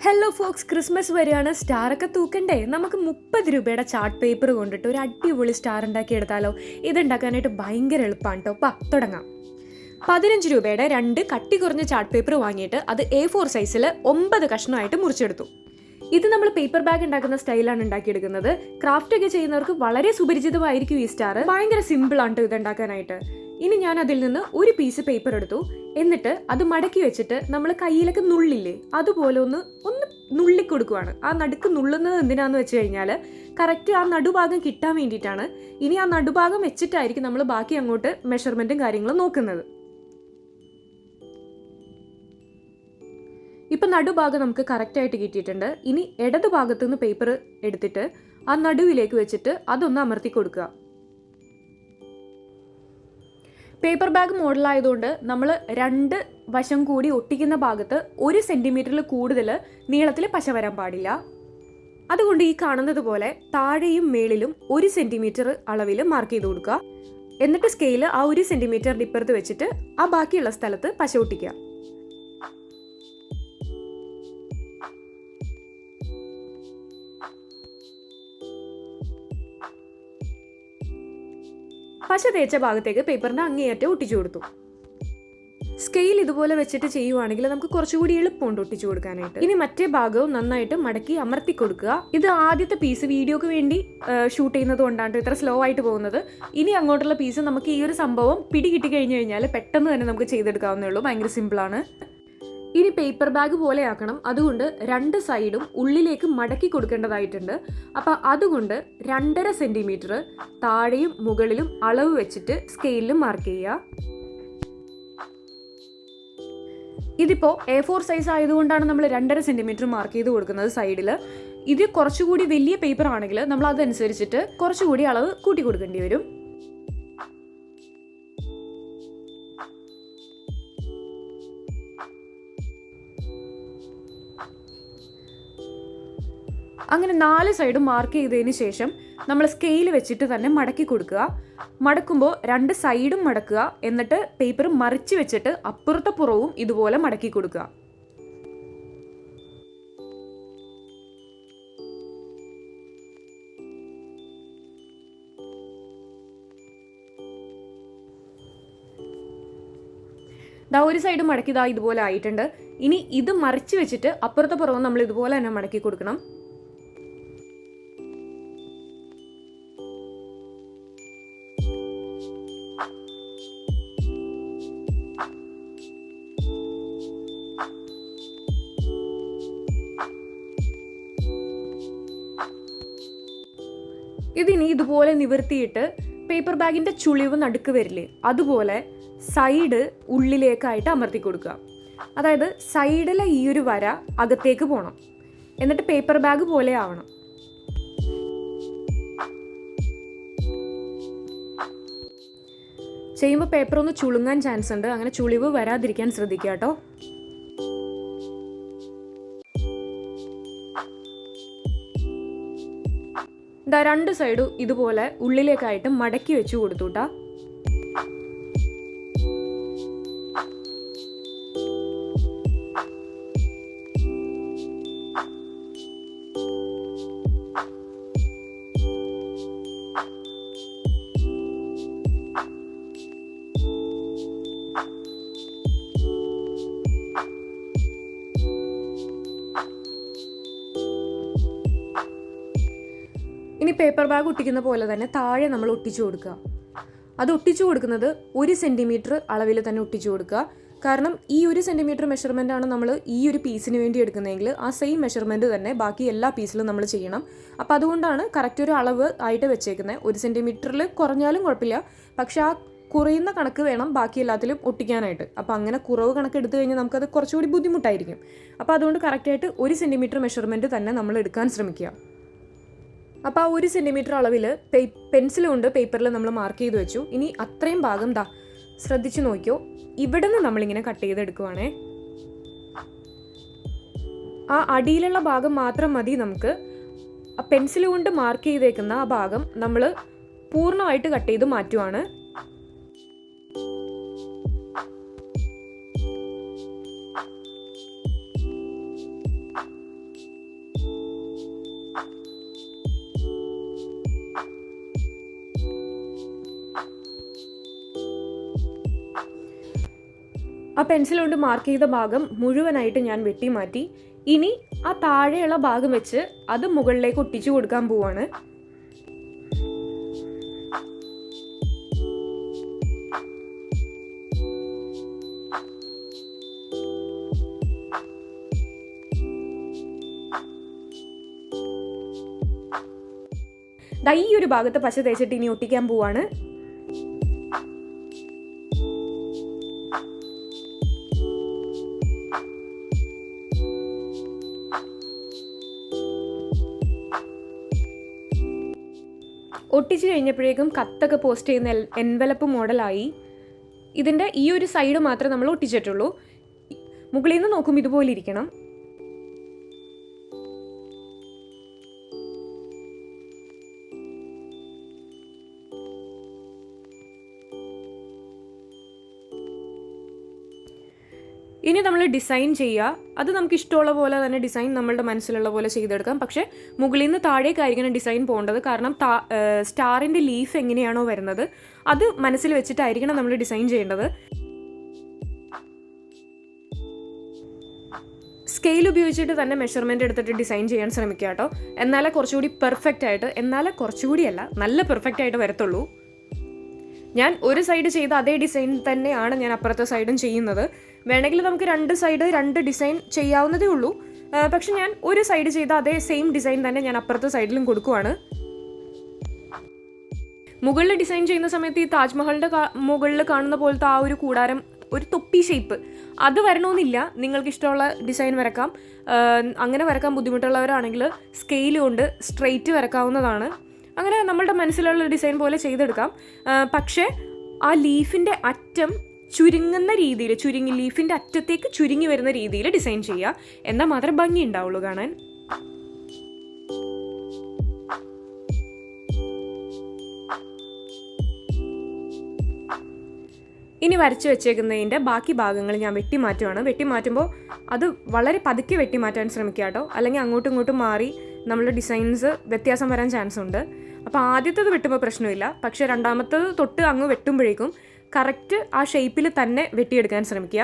Hello Fox, Christmas വരെയാണ്. സ്റ്റാറൊക്കെ തൂക്കണ്ടേ? നമുക്ക് 30 രൂപയുടെ ചാർട്ട് പേപ്പർ കൊണ്ടിട്ട് ഒരു അടിപൊളി സ്റ്റാർ ഉണ്ടാക്കി എടുത്താലോ? ഇതുണ്ടാക്കാനായിട്ട് ഭയങ്കര എളുപ്പമാണ് കേട്ടോ. തുടങ്ങാം. 15 രൂപയുടെ 2 കട്ടി കുറഞ്ഞ ചാർട്ട് പേപ്പർ വാങ്ങിയിട്ട് അത് A4 സൈസിൽ 9 കഷ്ണമായിട്ട് മുറിച്ചെടുത്തു. ഇത് നമ്മൾ പേപ്പർ ബാഗ് ഉണ്ടാക്കുന്ന സ്റ്റൈലാണ് ഉണ്ടാക്കിയെടുക്കുന്നത്. ക്രാഫ്റ്റ് ഒക്കെ ചെയ്യുന്നവർക്ക് വളരെ സുപരിചിതമായിരിക്കും ഈ സ്റ്റാർ. ഭയങ്കര സിമ്പിൾ ആണ് ഇത് ഉണ്ടാക്കാനായിട്ട്. ഇനി ഞാൻ അതിൽ നിന്ന് ഒരു പീസ് പേപ്പർ എടുത്തു. എന്നിട്ട് അത് മടക്കി വെച്ചിട്ട് നമ്മൾ കയ്യിലൊക്കെ നുള്ളില്ലേ, അതുപോലെ ഒന്ന് നുള്ളിക്കൊടുക്കുവാണ്. ആ നടുക്ക് നുള്ളുന്നത് എന്തിനാന്ന് വെച്ച് കഴിഞ്ഞാൽ കറക്റ്റ് ആ നടുഭാഗം കിട്ടാൻ വേണ്ടിയിട്ടാണ്. ഇനി ആ നടുഭാഗം വെച്ചിട്ടായിരിക്കും നമ്മൾ ബാക്കി അങ്ങോട്ട് മെഷർമെന്റും കാര്യങ്ങളും നോക്കുന്നത്. ഇപ്പം നടുഭാഗം നമുക്ക് കറക്റ്റായിട്ട് കിട്ടിയിട്ടുണ്ട്. ഇനി ഇടതു ഭാഗത്തു നിന്ന് പേപ്പർ എടുത്തിട്ട് ആ നടുവിലേക്ക് വെച്ചിട്ട് അതൊന്ന് അമർത്തി കൊടുക്കുക. പേപ്പർ ബാഗ് മോഡലായതുകൊണ്ട് നമ്മൾ 2 വശം കൂടി ഒട്ടിക്കുന്ന ഭാഗത്ത് 1 സെന്റിമീറ്ററിൽ കൂടുതൽ നീളത്തിൽ പശ വരാൻ പാടില്ല. അതുകൊണ്ട് ഈ കാണുന്നത് പോലെ താഴെയും മേളിലും 1 സെന്റിമീറ്റർ അളവിൽ മാർക്ക് ചെയ്ത് കൊടുക്കുക. എന്നിട്ട് സ്കെയിൽ ആ 1 സെന്റിമീറ്റർ ഇപ്പുറത്ത് വെച്ചിട്ട് ആ ബാക്കിയുള്ള സ്ഥലത്ത് പശ ഒട്ടിക്കുക. പശ തേച്ച ഭാഗത്തേക്ക് പേപ്പറിന്റെ അങ്ങേയറ്റം ഒട്ടിച്ചു കൊടുത്തു. സ്കെയിൽ ഇതുപോലെ വെച്ചിട്ട് ചെയ്യുവാണെങ്കിൽ നമുക്ക് കുറച്ചുകൂടി എളുപ്പമുണ്ട് ഒട്ടിച്ചു കൊടുക്കാനായിട്ട്. ഇനി മറ്റേ ഭാഗവും നന്നായിട്ട് മടക്കി അമർത്തി കൊടുക്കുക. ഇത് ആദ്യത്തെ പീസ് വീഡിയോക്ക് വേണ്ടി ഷൂട്ട് ചെയ്യുന്നത് കൊണ്ടാണ് ഇത്ര സ്ലോ ആയിട്ട് പോകുന്നത്. ഇനി അങ്ങോട്ടുള്ള പീസ് നമുക്ക് ഈ ഒരു സംഭവം പിടികിട്ടി കഴിഞ്ഞു കഴിഞ്ഞാൽ പെട്ടെന്ന് തന്നെ നമുക്ക് ചെയ്തെടുക്കാവുന്നേ ഉള്ളൂ. ഭയങ്കര സിമ്പിളാണ്. ഇനി പേപ്പർ ബാഗ് പോലെ ആക്കണം. അതുകൊണ്ട് 2 സൈഡും ഉള്ളിലേക്ക് മടക്കി കൊടുക്കേണ്ടതായിട്ടുണ്ട്. അപ്പം അതുകൊണ്ട് 2.5 സെന്റിമീറ്റർ താഴെയും മുകളിലും അളവ് വെച്ചിട്ട് സ്കെയിലിൽ മാർക്ക് ചെയ്യുക. ഇതിപ്പോൾ A4 സൈസ് ആയതുകൊണ്ടാണ് നമ്മൾ 2.5 സെന്റിമീറ്റർ മാർക്ക് ചെയ്ത് കൊടുക്കുന്നത് സൈഡിൽ. ഇത് കുറച്ചുകൂടി വലിയ പേപ്പർ ആണെങ്കിൽ നമ്മൾ അതനുസരിച്ചിട്ട് കുറച്ചുകൂടി അളവ് കൂട്ടി കൊടുക്കേണ്ടി വരും. അങ്ങനെ 4 സൈഡും മാർക്ക് ചെയ്തതിന് ശേഷം നമ്മൾ സ്കെയിൽ വെച്ചിട്ട് തന്നെ മടക്കി കൊടുക്കുക. മടക്കുമ്പോൾ 2 സൈഡും മടക്കുക. എന്നിട്ട് പേപ്പർ മറിച്ച് വെച്ചിട്ട് അപ്പുറത്തെ പുറവും ഇതുപോലെ മടക്കി കൊടുക്കുക. ഒരു സൈഡ് മടക്കിയതാ ഇതുപോലെ ആയിട്ടുണ്ട്. ഇനി ഇത് മറിച്ച് വെച്ചിട്ട് അപ്പുറത്തെ പുറവും നമ്മൾ ഇതുപോലെ തന്നെ മടക്കി കൊടുക്കണം. ഇതിനി ഇതുപോലെ നിവർത്തിയിട്ട് പേപ്പർ ബാഗിന്റെ ചുളിവ് നടുക്ക് വരില്ലേ, അതുപോലെ സൈഡ് ഉള്ളിലേക്കായിട്ട് അമർത്തി കൊടുക്കുക. അതായത് സൈഡിലെ ഈ ഒരു വര അകത്തേക്ക് പോകണം. എന്നിട്ട് പേപ്പർ ബാഗ് പോലെ ആവണം. ചെയ്യുമ്പോൾ പേപ്പർ ഒന്ന് ചുളുങ്ങാൻ ചാൻസ് ഉണ്ട്. അങ്ങനെ ചുളിവ് വരാതിരിക്കാൻ ശ്രദ്ധിക്കുക കേട്ടോ. ഇതാ 2 സൈഡും ഇതുപോലെ ഉള്ളിലേക്കായിട്ട് മടക്കി വെച്ച് കൊടുത്തുട്ടാ. ഇനി പേപ്പർ ബാഗ് ഒട്ടിക്കുന്ന പോലെ തന്നെ താഴെ നമ്മൾ ഒട്ടിച്ചു കൊടുക്കുക. അത് ഒട്ടിച്ചു കൊടുക്കുന്നത് 1 സെന്റിമീറ്റർ അളവിൽ തന്നെ ഒട്ടിച്ചു കൊടുക്കുക. കാരണം ഈ 1 സെന്റിമീറ്റർ മെഷർമെൻ്റ് ആണ് നമ്മൾ ഈ ഒരു പീസിന് വേണ്ടി എടുക്കുന്നതെങ്കിൽ ആ സെയിം മെഷർമെൻറ്റ് തന്നെ ബാക്കി എല്ലാ പീസിലും നമ്മൾ ചെയ്യണം. അപ്പോൾ അതുകൊണ്ടാണ് കറക്റ്റ് ഒരു അളവ് ആയിട്ട് വെച്ചേക്കുന്നത്. 1 സെന്റിമീറ്ററിൽ കുറഞ്ഞാലും കുഴപ്പമില്ല, പക്ഷെ ആ കുറയുന്ന കണക്ക് വേണം ബാക്കി എല്ലാത്തിലും ഒട്ടിക്കാനായിട്ട്. അപ്പോൾ അങ്ങനെ കുറവ് കണക്ക് എടുത്തു കഴിഞ്ഞാൽ നമുക്കത് കുറച്ചുകൂടി ബുദ്ധിമുട്ടായിരിക്കും. അപ്പോൾ അതുകൊണ്ട് കറക്റ്റായിട്ട് 1 സെന്റിമീറ്റർ മെഷർമെൻറ്റ് തന്നെ നമ്മൾ എടുക്കാൻ ശ്രമിക്കുക. അപ്പോൾ ആ 1 സെന്റിമീറ്റർ അളവിൽ പെൻസിൽ കൊണ്ട് പേപ്പറിൽ നമ്മൾ മാർക്ക് ചെയ്ത് വെച്ചു. ഇനി അത്രയും ഭാഗം ശ്രദ്ധിച്ചു നോക്കിയോ, ഇവിടെ നിന്ന് നമ്മളിങ്ങനെ കട്ട് ചെയ്തെടുക്കുവാണേ. ആ അടിയിലുള്ള ഭാഗം മാത്രം മതി നമുക്ക്. ആ പെൻസിൽ കൊണ്ട് മാർക്ക് ചെയ്തേക്കുന്ന ആ ഭാഗം നമ്മൾ പൂർണ്ണമായിട്ട് കട്ട് ചെയ്ത് മാറ്റുവാണ്. ആ പെൻസിൽ കൊണ്ട് മാർക്ക് ചെയ്ത ഭാഗം മുഴുവനായിട്ട് ഞാൻ വെട്ടി മാറ്റി. ഇനി ആ താഴെയുള്ള ഭാഗം വെച്ച് അത് മുകളിലേക്ക് ഒട്ടിച്ചു കൊടുക്കാൻ പോവാണ്. ഈ ഒരു ഭാഗത്ത് പശ തേച്ചിട്ട് ഇനി ഒട്ടിക്കാൻ പോവാണ്. ഒട്ടിച്ച് കഴിഞ്ഞപ്പോഴേക്കും കത്തൊക്കെ പോസ്റ്റ് ചെയ്യുന്ന എൻവലപ്പ് മോഡലായി. ഇതിൻ്റെ ഈ ഒരു സൈഡ് മാത്രമേ നമ്മൾ ഒട്ടിച്ചിട്ടുള്ളൂ. മുകളിൽ നിന്ന് നോക്കുമ്പോൾ ഇതുപോലെ ഇരിക്കണം. ഇനി നമ്മൾ ഡിസൈൻ ചെയ്യുക. അത് നമുക്ക് ഇഷ്ടമുള്ള പോലെ തന്നെ ഡിസൈൻ നമ്മളുടെ മനസ്സിലുള്ള പോലെ ചെയ്തെടുക്കാം. പക്ഷേ മുകളിൽ നിന്ന് താഴേക്കായിരിക്കണം ഡിസൈൻ പോകേണ്ടത്. കാരണം സ്റ്റാറിൻ്റെ ലീഫ് എങ്ങനെയാണോ വരുന്നത് അത് മനസ്സിൽ വെച്ചിട്ടായിരിക്കണം നമ്മൾ ഡിസൈൻ ചെയ്യേണ്ടത്. സ്കെയിൽ ഉപയോഗിച്ചിട്ട് തന്നെ മെഷർമെൻറ്റ് എടുത്തിട്ട് ഡിസൈൻ ചെയ്യാൻ ശ്രമിക്കുക കേട്ടോ. എന്നാലേ കുറച്ചുകൂടി പെർഫെക്റ്റ് ആയിട്ട്, എന്നാലേ കുറച്ചുകൂടിയല്ല നല്ല പെർഫെക്റ്റ് ആയിട്ട് വരത്തുള്ളൂ. ഞാൻ ഒരു സൈഡ് ചെയ്ത അതേ ഡിസൈൻ തന്നെയാണ് ഞാൻ അപ്പുറത്തെ സൈഡും ചെയ്യുന്നത്. വേണമെങ്കിൽ നമുക്ക് രണ്ട് ഡിസൈൻ ചെയ്യാവുന്നതേ ഉള്ളൂ. പക്ഷെ ഞാൻ ഒരു സൈഡ് ചെയ്ത അതേ സെയിം ഡിസൈൻ തന്നെ ഞാൻ അപ്പുറത്തെ സൈഡിലും കൊടുക്കുവാണ്. മുകളിൽ ഡിസൈൻ ചെയ്യുന്ന സമയത്ത് ഈ താജ്മഹലിൻ്റെ മുകളിൽ കാണുന്ന പോലത്തെ ആ ഒരു കൂടാരം, ഒരു തൊപ്പി ഷേപ്പ് അത് വരണമെന്നില്ല. നിങ്ങൾക്ക് ഇഷ്ടമുള്ള ഡിസൈൻ വരക്കാം. അങ്ങനെ വരക്കാൻ ബുദ്ധിമുട്ടുള്ളവരാണെങ്കിൽ സ്കെയിൽ കൊണ്ട് സ്ട്രെയിറ്റ് വരക്കാവുന്നതാണ്. അങ്ങനെ നമ്മളുടെ മനസ്സിലുള്ള ഡിസൈൻ പോലെ ചെയ്തെടുക്കാം. പക്ഷേ ആ ലീഫിൻ്റെ അറ്റം ചുരുങ്ങുന്ന രീതിയിൽ, ലീഫിൻ്റെ അറ്റത്തേക്ക് ചുരുങ്ങി വരുന്ന രീതിയിൽ ഡിസൈൻ ചെയ്യുക. എന്നാൽ മാത്രമേ ഭംഗി ഉണ്ടാവുള്ളൂ കാണാൻ. ഇനി വരച്ച് വെച്ചേക്കുന്നതിൻ്റെ ബാക്കി ഭാഗങ്ങൾ ഞാൻ വെട്ടിമാറ്റുവാണ്. വെട്ടിമാറ്റുമ്പോൾ അത് വളരെ പതുക്കെ വെട്ടിമാറ്റാൻ ശ്രമിക്കുക കേട്ടോ. അല്ലെങ്കിൽ അങ്ങോട്ടും ഇങ്ങോട്ടും മാറി നമ്മളുടെ ഡിസൈൻസ് വ്യത്യാസം വരാൻ ചാൻസ് ഉണ്ട്. അപ്പോൾ ആദ്യത്തേത് വെട്ടുമ്പോൾ പ്രശ്നമില്ല. പക്ഷേ രണ്ടാമത്തേത് തൊട്ട് അങ്ങ് വെട്ടുമ്പോഴേക്കും കറക്റ്റ് ആ ഷേപ്പിൽ തന്നെ വെട്ടിയെടുക്കാൻ ശ്രമിക്കുക.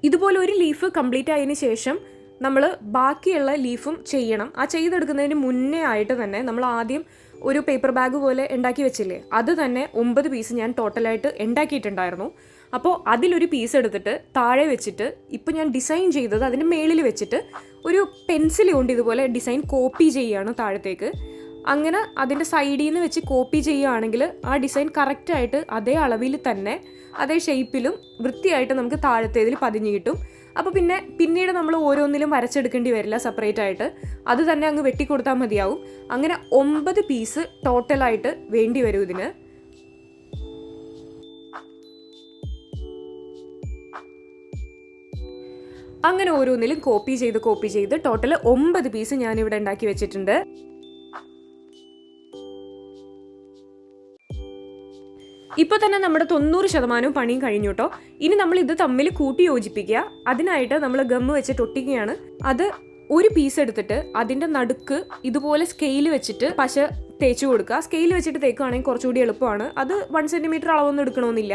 ഇതുപോലെ ഒരു ലീഫ് കംപ്ലീറ്റ് ആയതിനു ശേഷം നമ്മൾ ബാക്കിയുള്ള ലീഫും ചെയ്യണം. ആ ചെയ്തെടുക്കുന്നതിന് മുന്നേ ആയിട്ട് തന്നെ നമ്മൾ ആദ്യം ഒരു പേപ്പർ ബാഗ് പോലെ ഉണ്ടാക്കി വെച്ചില്ലേ, അത് തന്നെ 9 പീസ് ഞാൻ ടോട്ടലായിട്ട് ഉണ്ടാക്കിയിട്ടുണ്ടായിരുന്നു. അപ്പോൾ അതിലൊരു പീസ് എടുത്തിട്ട് താഴെ വെച്ചിട്ട് ഇപ്പോൾ ഞാൻ ഡിസൈൻ ചെയ്തത് അതിൻ്റെ മേളിൽ വെച്ചിട്ട് ഒരു പെൻസിൽ കൊണ്ട് ഇതുപോലെ ഡിസൈൻ കോപ്പി ചെയ്യുകയാണ് താഴത്തേക്ക്. അങ്ങനെ അതിൻ്റെ സൈഡിൽ നിന്ന് വെച്ച് കോപ്പി ചെയ്യുകയാണെങ്കിൽ ആ ഡിസൈൻ കറക്റ്റായിട്ട് അതേ അളവിൽ തന്നെ അതേ ഷേപ്പിലും വൃത്തിയായിട്ട് നമുക്ക് താഴത്തേതിൽ പതിഞ്ഞ് കിട്ടും. അപ്പോൾ പിന്നീട് നമ്മൾ ഓരോന്നിലും വരച്ചെടുക്കേണ്ടി വരില്ല സെപ്പറേറ്റ് ആയിട്ട്. അത് തന്നെ അങ്ങ് വെട്ടിക്കൊടുത്താൽ മതിയാവും. അങ്ങനെ 9 പീസ് ടോട്ടലായിട്ട് വേണ്ടി വരും ഇതിന്. അങ്ങനെ ഓരോന്നിലും കോപ്പി ചെയ്ത് ടോട്ടൽ 9 പീസ് ഞാനിവിടെ ഉണ്ടാക്കി വെച്ചിട്ടുണ്ട്. ഇപ്പോൾ തന്നെ നമ്മുടെ 90% പണിയും കഴിഞ്ഞു കേട്ടോ. ഇനി നമ്മൾ ഇത് തമ്മിൽ കൂട്ടി യോജിപ്പിക്കുക. അതിനായിട്ട് നമ്മൾ ഗമ്മ് വെച്ചിട്ട് ഒട്ടിക്കുകയാണ്. അത് ഒരു പീസ് എടുത്തിട്ട് അതിൻ്റെ നടുക്ക് ഇതുപോലെ സ്കെയിൽ വെച്ചിട്ട് പശ തേച്ച് കൊടുക്കുക. സ്കെയിൽ വെച്ചിട്ട് തേക്കുകയാണെങ്കിൽ കുറച്ചുകൂടി എളുപ്പമാണ്. അത് 1 സെൻറ്റിമീറ്റർ അളവൊന്നും എടുക്കണമെന്നില്ല.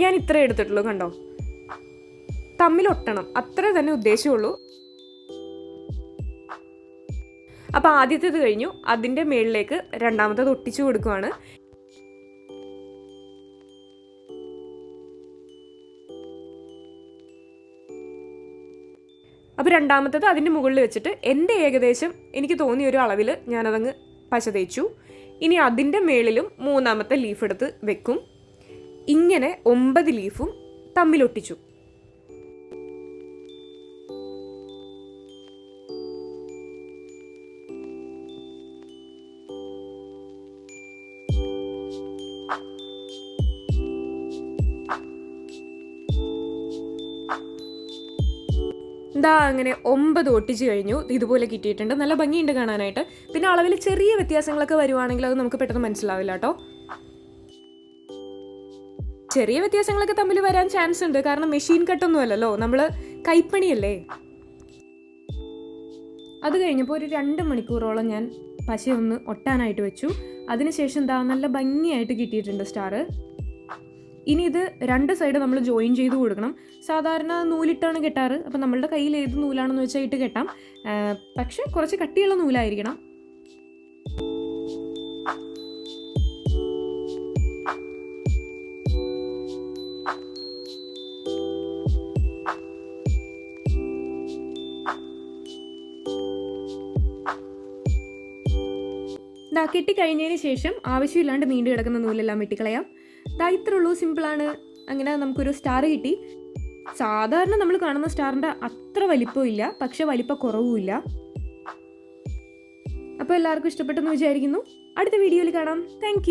ഞാൻ ഇത്രേ എടുത്തിട്ടുള്ളൂ, കണ്ടോ. തമ്മിലൊട്ടണം, അത്രേ തന്നെ ഉദ്ദേശമുള്ളൂ. അപ്പോൾ ആദ്യത്തേത് കഴിഞ്ഞു. അതിൻ്റെ മേളിലേക്ക് രണ്ടാമത്തേത് ഒട്ടിച്ചു കൊടുക്കുകയാണ്. അപ്പോൾ രണ്ടാമത്തേത് അതിൻ്റെ മുകളിൽ വെച്ചിട്ട് എൻ്റെ ഏകദേശം എനിക്ക് തോന്നിയ ഒരു അളവിൽ ഞാനതങ്ങ് പശ തേച്ചു. ഇനി അതിൻ്റെ മേളിലും മൂന്നാമത്തെ ലീഫ് എടുത്ത് വെക്കും. ഇങ്ങനെ 9 ലീഫും തമ്മിലൊട്ടിച്ചു. അങ്ങനെ 9 ഒട്ടിച്ച് കഴിഞ്ഞു. ഇതുപോലെ കിട്ടിയിട്ടുണ്ട്. നല്ല ഭംഗിയുണ്ട് കാണാനായിട്ട്. പിന്നെ അളവിൽ ചെറിയ വ്യത്യാസങ്ങളൊക്കെ വരുവാണെങ്കിൽ അത് നമുക്ക് പെട്ടെന്ന് മനസ്സിലാവില്ല കേട്ടോ. ചെറിയ വ്യത്യാസങ്ങളൊക്കെ തമ്മിൽ വരാൻ ചാൻസ് ഉണ്ട്, കാരണം മെഷീൻ കട്ടൊന്നും അല്ലല്ലോ, നമ്മൾ കൈപ്പണിയല്ലേ. അത് കഴിഞ്ഞപ്പോൾ ഒരു 2 മണിക്കൂറോളം ഞാൻ പശയൊന്ന് ഒട്ടാനായിട്ട് വെച്ചു. അതിനുശേഷം എന്താ നല്ല ഭംഗിയായിട്ട് കിട്ടിയിട്ടുണ്ട് സ്റ്റാർ. ഇനി ഇത് 2 സൈഡ് നമ്മൾ ജോയിൻ ചെയ്ത് കൊടുക്കണം. സാധാരണ നൂലിട്ടാണ് കെട്ടാറ്. അപ്പം നമ്മളുടെ കയ്യിൽ ഏത് നൂലാണെന്ന് വെച്ചാൽ ഇട്ട് കെട്ടാം. പക്ഷേ കുറച്ച് കട്ടിയുള്ള നൂലായിരിക്കണം. കെട്ടിക്കഴിഞ്ഞതിന് ശേഷം ആവശ്യമില്ലാണ്ട് നീണ്ടു കിടക്കുന്ന നൂലെല്ലാം വെട്ടിക്കളയാം. ഇത്രേ ഉള്ളൂ, സിമ്പിളാണ്. അങ്ങനെ നമുക്കൊരു സ്റ്റാർ കിട്ടി. സാധാരണ നമ്മൾ കാണുന്ന സ്റ്റാറിൻ്റെ അത്ര വലിപ്പമില്ല, പക്ഷെ വലിപ്പ കുറവുമില്ല. അപ്പോൾ എല്ലാവർക്കും ഇഷ്ടപ്പെട്ടെന്ന് വിചാരിക്കുന്നു. അടുത്ത വീഡിയോയിൽ കാണാം. താങ്ക്